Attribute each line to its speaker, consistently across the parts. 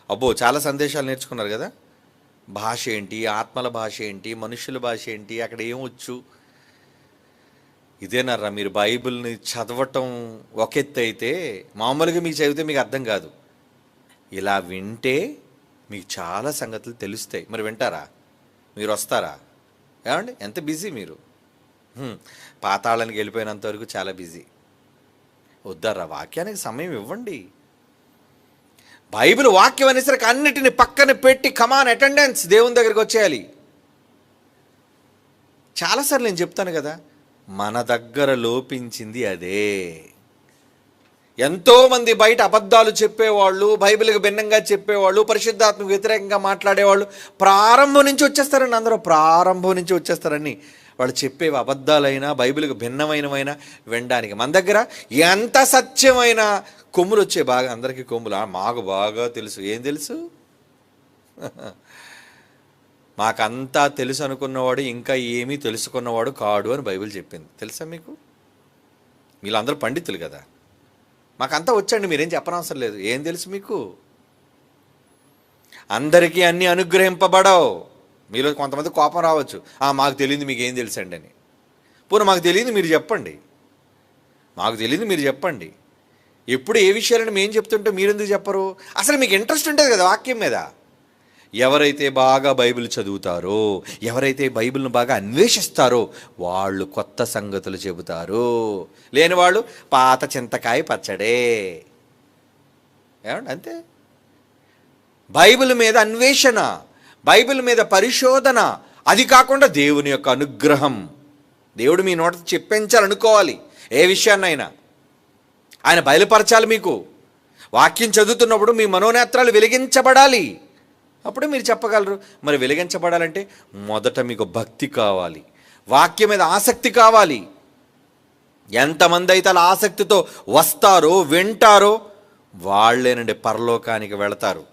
Speaker 1: అబ్బో, చాలా సందేశాలు నేర్చుకున్నారు కదా. భాష ఏంటి, ఆత్మల భాష ఏంటి, మనుషుల భాష ఏంటి, అక్కడ ఏమొచ్చు. ఇదేనర్రా మీరు బైబిల్ని చదవటం ఒక ఎత్తు అయితే, మామూలుగా మీకు చదివితే మీకు అర్థం కాదు. ఇలా వింటే మీకు చాలా సంగతులు తెలుస్తాయి. మరి వింటారా? మీరు వస్తారా? ఏమండి, ఎంత బిజీ మీరు. పాతాళానికి వెళ్ళిపోయినంత వరకు చాలా బిజీ. వద్దారా, వాక్యానికి సమయం ఇవ్వండి. బైబిల్ వాక్యం అనేసరికి అన్నిటిని పక్కన పెట్టి కమాన్ అటెండెన్స్, దేవుని దగ్గరికి వచ్చేయాలి. చాలాసార్లు నేను చెప్తాను కదా, మన దగ్గర లోపించింది అదే. ఎంతోమంది బయట అబద్ధాలు చెప్పేవాళ్ళు, బైబిల్కి భిన్నంగా చెప్పేవాళ్ళు, పరిశుద్ధాత్మకు వ్యతిరేకంగా మాట్లాడేవాళ్ళు ప్రారంభం నుంచి వచ్చేస్తారండి. అందరూ ప్రారంభం నుంచి వచ్చేస్తారని వాళ్ళు చెప్పేవి అబద్ధాలైనా బైబిల్కి భిన్నమైనవైనా వినడానికి. మన దగ్గర ఎంత సత్యమైన కొమ్ములు వచ్చే, బాగా అందరికీ కొమ్ములు. మాకు బాగా తెలుసు. ఏం తెలుసు? మాకంతా తెలుసు అనుకున్నవాడు ఇంకా ఏమీ తెలుసుకున్నవాడు కాడు అని బైబిల్ చెప్పింది. తెలుసా మీకు? వీళ్ళందరూ పండితులు కదా. మాకంతా వచ్చండి, మీరేం చెప్పనవసరం లేదు. ఏం తెలుసు మీకు? అందరికీ అన్నీ అనుగ్రహింపబడవు. మీలో కొంతమంది కోపం రావచ్చు, మాకు తెలియదు మీకు ఏం తెలుసండి అని. పోనీ మాకు తెలియదు మీరు చెప్పండి, మాకు తెలియదు మీరు చెప్పండి. ఎప్పుడు ఏ విషయాలను మేము చెప్తుంటే మీరెందుకు చెప్పరు? అసలు మీకు ఇంట్రెస్ట్ ఉంటుంది కదా వాక్యం మీద. ఎవరైతే బాగా బైబిల్ చదువుతారో, ఎవరైతే బైబిల్ను బాగా అన్వేషిస్తారో వాళ్ళు కొత్త సంగతులు చెబుతారు. లేని వాళ్ళు పాత చింతకాయ పచ్చడే. ఏమండి, అంతే. బైబిల్ మీద అన్వేషణ, బైబిల్ మీద పరిశోధన, అది కాకుండా దేవుని యొక్క అనుగ్రహం. దేవుడు మీ నోట చెప్పించాలనుకోవాలి. ఏ విషయాన్నైనా ఆయన బయలుపరచాలి మీకు. వాక్యం చదువుతున్నప్పుడు మీ మనోనేత్రాలు వెలిగించబడాలి. అప్పుడే మీరు చెప్పగలరు. మరి వెలిగించబడాలంటే మొదట మీకు భక్తి కావాలి, వాక్యం మీద ఆసక్తి కావాలి. ఎంతమంది అయితే అలా ఆసక్తితో వస్తారో, వింటారో వాళ్ళేనండి పరలోకానికి వెళతారు.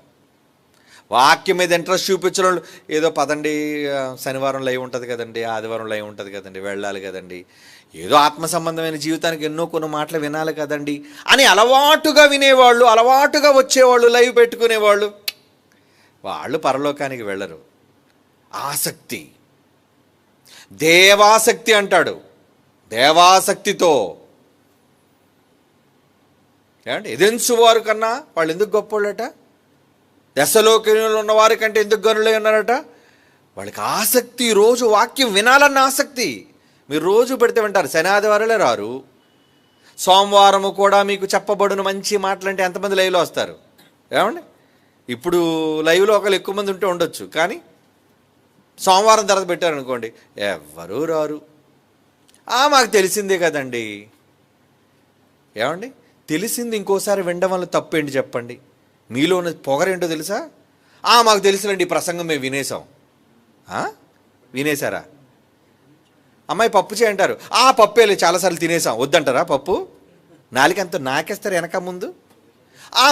Speaker 1: వాక్యం మీద ఇంట్రెస్ట్ చూపించిన వాళ్ళు ఏదో పదండి, శనివారం లైవ్ ఉంటుంది కదండి, ఆదివారం లైవ్ ఉంటుంది కదండి, వెళ్ళాలి కదండి, ఏదో ఆత్మ సంబంధమైన జీవితానికి ఎన్నో కొన్ని మాటలు వినాలి కదండి అని అలవాటుగా వినేవాళ్ళు, అలవాటుగా వచ్చేవాళ్ళు, లైవ్ పెట్టుకునేవాళ్ళు, వాళ్ళు పరలోకానికి వెళ్ళరు. ఆసక్తి, దేవాసక్తి అంటాడు. దేవాసక్తితో ఏమంటే ఎదెన్సు వారు కన్నా వాళ్ళు ఎందుకు గొప్పోళ్ళట? దశలోకంలో ఉన్న వారి కంటే ఎందుకు గనులై ఉన్నారట? వాళ్ళకి ఆసక్తి, రోజు వాక్యం వినాలన్న ఆసక్తి. మీరు రోజు పెడితే వింటారు, శని ఆదివారాలే రారు. సోమవారము కూడా మీకు చెప్పబడును మంచి మాటలంటే ఎంతమంది లైవ్లో వస్తారు? ఏమండి, ఇప్పుడు లైవ్లో ఒకళ్ళు ఎక్కువ మంది ఉంటే ఉండొచ్చు, కానీ సోమవారం తర్వాత పెట్టారనుకోండి ఎవ్వరూ రారు. మాకు తెలిసిందే కదండి. ఏమండి, తెలిసింది ఇంకోసారి వినడం వల్ల తప్పేంటి చెప్పండి? మీలో ఉన్న పొగరేంటో తెలుసా? మాకు తెలుసులండి, ఈ ప్రసంగం మేము వినేసాం. వినేశారా? అమ్మాయి పప్పు చేయంటారు, పప్పేలే చాలాసార్లు తినేసాం, వద్దంటారా? పప్పు నాలుకంతా నాకేస్తారు వెనక ముందు.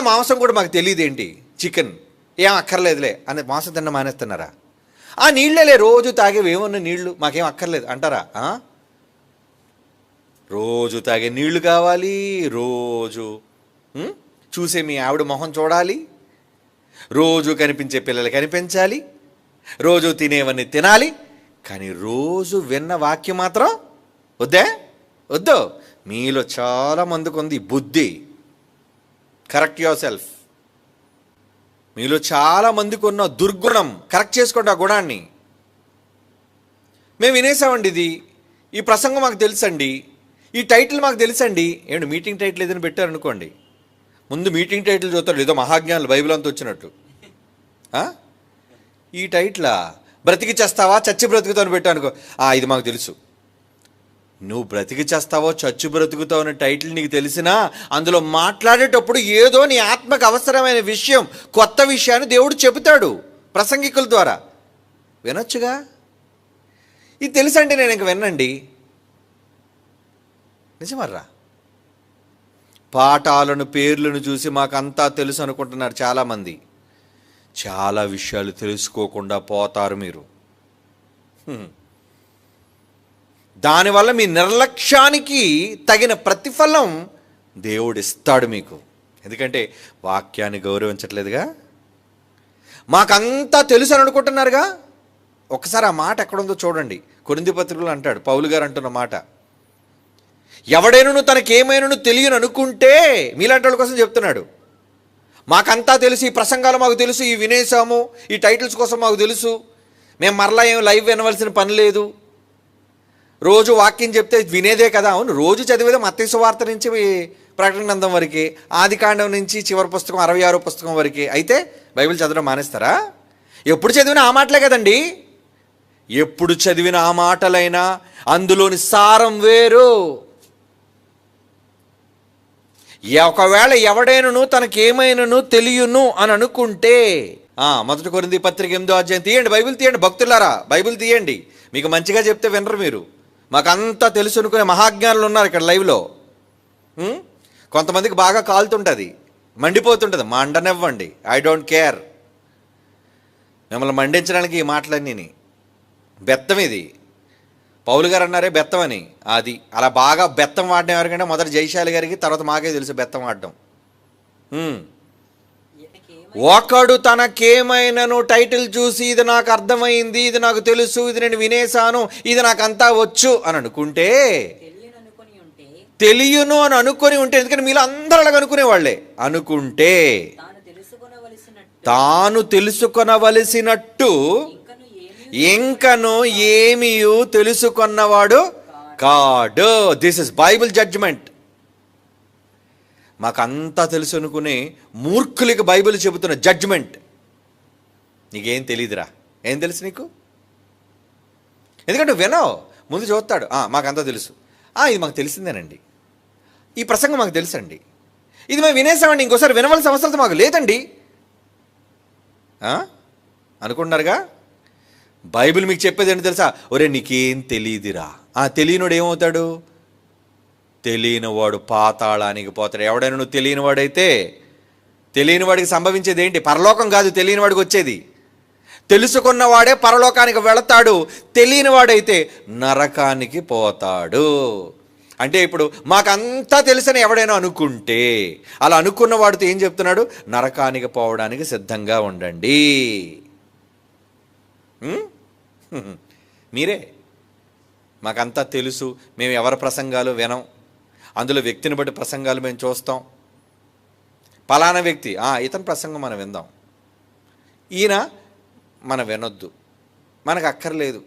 Speaker 1: మాంసం కూడా మాకు తెలియదేంటి, చికెన్ ఏం అక్కర్లేదులే అని మాంసం తిన్న మానేస్తున్నారా? నీళ్ళేలే రోజు తాగేవి, ఏమన్నా నీళ్లు మాకేం అక్కర్లేదు అంటారా? రోజు తాగే నీళ్లు కావాలి, రోజు చూసే మీ ఆవిడ మొహం చూడాలి, రోజు కనిపించే పిల్లలు కనిపించాలి, రోజు తినేవన్నీ తినాలి, కానీ రోజు విన్న వాక్యం మాత్రం వద్దే? వద్దు. మీలో చాలామందికి ఉంది బుద్ధి. Correct your self. మీలో చాలామందికి ఉన్న దుర్గుణం కరెక్ట్ చేసుకోండి. ఆ గుణాన్ని మేము వినేసామండి, ఈ ప్రసంగం మాకు తెలుసండి, ఈ టైటిల్ మాకు తెలుసండి. ఏమండి, మీటింగ్ టైటిల్ ఏదైనా పెట్టారనుకోండి, ముందు మీటింగ్ టైటిల్ చూస్తాడు, ఏదో మహాజ్ఞానులు బైబిల్ అంతా వచ్చినట్టు. ఈ టైటిలా బ్రతికి చేస్తావా చచ్చి బ్రతుకుతావు పెట్టానుకో, ఇది మాకు తెలుసు. నువ్వు బ్రతికి చేస్తావో చచ్చి బ్రతుకుతావు అనే టైటిల్ నీకు తెలిసినా అందులో మాట్లాడేటప్పుడు ఏదో నీ ఆత్మకు అవసరమైన విషయం, కొత్త విషయాన్ని దేవుడు చెబుతాడు ప్రసంగికుల ద్వారా. వినొచ్చుగా. ఇది తెలుసండి నేను ఇంక వినండి. నిజమర్రా? పాఠాలను, పేర్లను చూసి మాకంతా తెలుసు అనుకుంటున్నారు చాలామంది. చాలా విషయాలు తెలుసుకోకుండా పోతారు మీరు. దానివల్ల మీ నిర్లక్ష్యానికి తగిన ప్రతిఫలం దేవుడు ఇస్తాడు మీకు. ఎందుకంటే వాక్యాన్ని గౌరవించట్లేదుగా. మాకంతా తెలుసు అని అనుకుంటున్నారుగా. ఒకసారి ఆ మాట ఎక్కడుందో చూడండి. కొరింథీ పత్రికలో అంటాడు పౌలు గారు అంటున్న మాట, ఎవడైనను తనకేమైనను తెలియను అనుకుంటే, మీలాంటి వాళ్ళ కోసం చెప్తున్నాడు. మాకంతా తెలుసు, ఈ ప్రసంగాలు మాకు తెలుసు, ఈ వినేసాము, ఈ టైటిల్స్ కోసం మాకు తెలుసు, మేము మరలా ఏం లైవ్ వినవలసిన పని లేదు, రోజు వాక్యం చెప్తే వినేదే కదా. అవును, రోజు చదివేదే మత్తయి సువార్త నుంచి ప్రకటన గ్రంథం వరకే, ఆదికాండం నుంచి చివరి పుస్తకం 66వ పుస్తకం వరకే. అయితే బైబిల్ చదవడం మానేస్తారా? ఎప్పుడు చదివిన ఆ మాటలే కదండి. ఎప్పుడు చదివిన ఆ మాటలైనా అందులోని సారం వేరు. ఒకవేళ ఎవడైనను తనకేమైనను తెలియను అని అనుకుంటే, 1 కొరింథీ పత్రిక 8వ అధ్యాయం తీయండి, బైబిల్ తీయండి భక్తులారా, బైబిల్ తీయండి. మీకు మంచిగా చెప్తే వినరు మీరు. మాకంతా తెలుసు అనుకునే మహాజ్ఞానులు ఉన్నారు ఇక్కడ లైవ్లో. కొంతమందికి బాగా కాలుతుంటుంది, మండిపోతుంటుంది. మండనివ్వండి, ఐ డోంట్ కేర్. మిమ్మల్ని మండించడానికి ఈ మాటలన్నీ బెత్తం. ఇది పౌలు గారు అన్నారే బెత్తం అని. అది అలా బాగా బెత్తం వాడడం ఎవరికంటే మొదటి జయశాలి గారికి, తర్వాత మాకే తెలుసు బెత్తం వాడడం. ఒకడు తనకేమైనాను టైటిల్ చూసి ఇది నాకు అర్థమైంది, ఇది నాకు తెలుసు, ఇది నేను వినేశాను, ఇది నాకంతా వచ్చు అని అనుకుంటే, తెలియను అని అనుకొని ఉంటే, ఎందుకంటే మీలో అందరూ అలాగ అనుకునేవాళ్లే, అనుకుంటే తాను తెలుసుకొనవలసినట్టు ఇంకను ఏమీ తెలుసుకున్నవాడు కాడు. This is Bible judgment. మాకంతా తెలుసు అనుకునే మూర్ఖులకి బైబిల్ చెబుతున్న జడ్జ్మెంట్. నీకేం తెలియదురా, ఏం తెలుసు నీకు? ఎందుకంటే వినవు, ముందు చూస్తాడు, మాకంతా తెలుసు, ఇది మాకు తెలిసిందేనండి, ఈ ప్రసంగం మాకు తెలుసండి, ఇది మేము వినేసామండి, ఇంకోసారి వినవలసిన అవసరం మాకు లేదండి అనుకుంటున్నారుగా. బైబిల్ మీకు చెప్పేది ఏంటి తెలుసా? ఒరే నీకేం తెలియదురా. తెలియనివాడు ఏమవుతాడు? తెలియనివాడు పాతాళానికి పోతాడు. ఎవడైనా నువ్వు తెలియనివాడైతే, తెలియనివాడికి సంభవించేది ఏంటి? పరలోకం కాదు తెలియనివాడికి వచ్చేది. తెలుసుకున్నవాడే పరలోకానికి వెళతాడు, తెలియనివాడైతే నరకానికి పోతాడు. అంటే ఇప్పుడు మాకంతా తెలుసని ఎవడైనా అనుకుంటే, అలా అనుకున్న వాడితో ఏం చెప్తున్నాడు? నరకానికి పోవడానికి సిద్ధంగా ఉండండి. మీరే మాకంతా తెలుసు, మేము ఎవరి ప్రసంగాలు వినం, అందులో వ్యక్తిని బట్టి ప్రసంగాలు మేము చూస్తాం, పలానా వ్యక్తి ఇతని ప్రసంగం మనం విందాం, ఈయన మనం వినొద్దు, మనకు అక్కర్లేదు.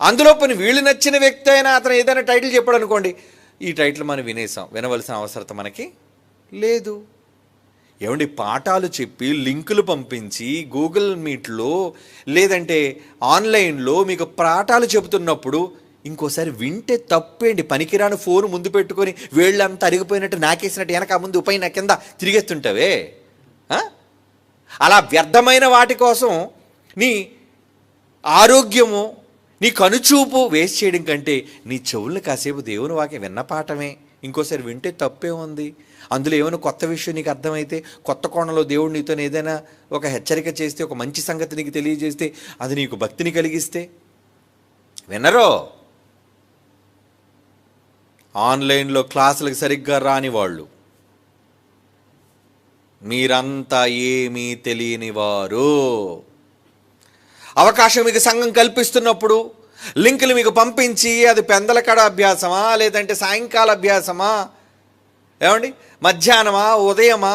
Speaker 1: అందులో పని వీళ్ళు నచ్చిన వ్యక్తి అయినా అతను ఏదైనా టైటిల్ చెప్పాడు అనుకోండి, ఈ టైటిల్ మనం వినేసాం, వినవలసిన అవసరత మనకి లేదు. ఏమండి, పాఠాలు చెప్పి లింకులు పంపించి గూగుల్ మీట్లో లేదంటే ఆన్లైన్లో మీకు పాఠాలు చెబుతున్నప్పుడు ఇంకోసారి వింటే తప్పేంటి? పనికిరాని ఫోన్ ముందు పెట్టుకొని వేళ్ళంతా అరిగిపోయినట్టు నాకేసినట్టు వెనక ముందు పైన కింద తిరిగేస్తుంటావే. అలా వ్యర్థమైన వాటి కోసం నీ ఆరోగ్యము, నీ కనుచూపు వేస్ట్ చేయడం కంటే నీ చెవులను కాసేపు దేవుని వాక్యం విన్న పాఠమే ఇంకోసారి వింటే తప్పే ఉంది. అందులో ఏమైనా కొత్త విషయం నీకు అర్థమైతే, కొత్త కోణంలో దేవుడు నీతో ఏదైనా ఒక హెచ్చరిక చేస్తే, ఒక మంచి సంగతి నీకు తెలియజేస్తే, అది నీకు భక్తిని కలిగిస్తే వినరో. ఆన్లైన్లో క్లాసులకు సరిగ్గా రాని వాళ్ళు, మీరంతా ఏమీ తెలియని వారు. అవకాశం మీకు సంఘం కల్పిస్తున్నప్పుడు లింకులు మీకు పంపించి, అది పెందలకడ అభ్యాసమా లేదంటే సాయంకాల అభ్యాసమా, ఏమండి మధ్యాహ్నమా ఉదయమా,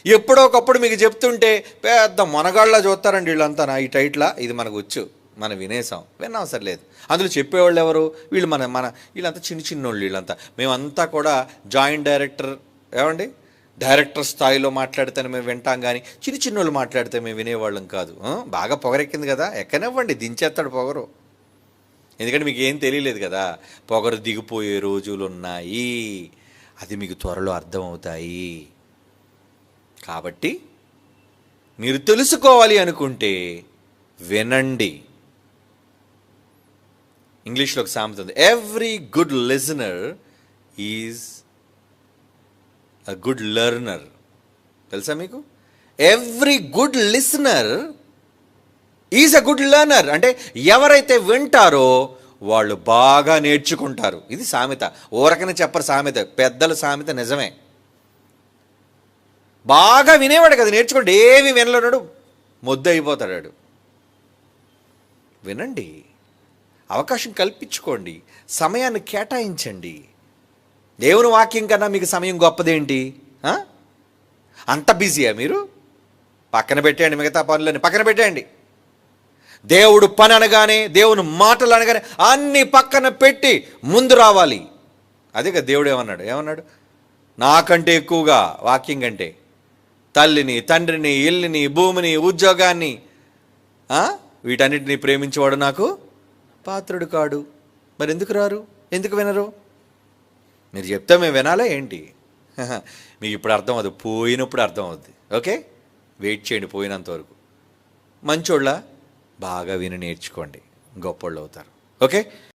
Speaker 1: ఎప్పుడో ఒకప్పుడు మీకు చెప్తుంటే పెద్ద మొనగాళ్ళ చూస్తారండి వీళ్ళంతా. ఈ టైట్లా ఇది మనకు వచ్చు, మనం వినేసాం, వినవసరం లేదు. అందులో చెప్పేవాళ్ళు ఎవరు? వీళ్ళు మన వీళ్ళంతా చిన్నోళ్ళు. వీళ్ళంతా మేమంతా కూడా జాయింట్ డైరెక్టర్, ఏమండి డైరెక్టర్ స్థాయిలో మాట్లాడితేనే మేము వింటాం, కానీ చిన్నోళ్ళు మాట్లాడితే మేము వినేవాళ్ళం కాదు. బాగా పొగరెక్కింది కదా, ఎక్కనివ్వండి, దించేస్తాడు పొగరు. ఎందుకంటే మీకు ఏం తెలియలేదు కదా. పొగరు దిగిపోయే రోజులు ఉన్నాయి, అది మీకు త్వరలో అర్థమవుతాయి. కాబట్టి మీరు తెలుసుకోవాలి అనుకుంటే వినండి. ఇంగ్లీష్లో ఒక సామెత ఉంది, every good listener is a good learner. తెలుసా మీకు? Every good listener is a good learner. అంటే ఎవరైతే వింటారో వాళ్ళు బాగా నేర్చుకుంటారు. ఇది సామెత, ఊరకనే చెప్పరు సామెత, పెద్దల సామెత నిజమే. బాగా వినేవాడు కదా నేర్చుకుంటే, ఏమి వినలేనాడు మొద్దు అయిపోతాడు. వినండి, అవకాశం కల్పించుకోండి, సమయాన్ని కేటాయించండి. దేవుని వాక్యం కన్నా మీకు సమయం గొప్పదేంటి? అంత బిజీయా మీరు? పక్కన పెట్టేయండి, మిగతా పనులని పక్కన పెట్టేయండి. దేవుడు పని అనగానే, దేవుని మాటలు అనగానే అన్నీ పక్కన పెట్టి ముందు రావాలి. అదే కదా దేవుడు ఏమన్నాడు? నాకంటే ఎక్కువగా వాక్యం కంటే తల్లిని, తండ్రిని, ఇల్లుని, భూమిని, ఉద్యోగాన్ని, వీటన్నిటిని ప్రేమించేవాడు నాకు పాత్రుడు కాడు. మరి ఎందుకు రారు? ఎందుకు వినరు? మీరు చెప్తే మేము వినాలా ఏంటి? మీకు ఇప్పుడు అర్థం అవుతుంది, పోయినప్పుడు అర్థం అవుద్ది. ఓకే, వెయిట్ చేయండి పోయినంత వరకు. మంచోళ్ళ బాగా విని నేర్చుకోండి, గొప్పోళ్ళు అవుతారు. ఓకే.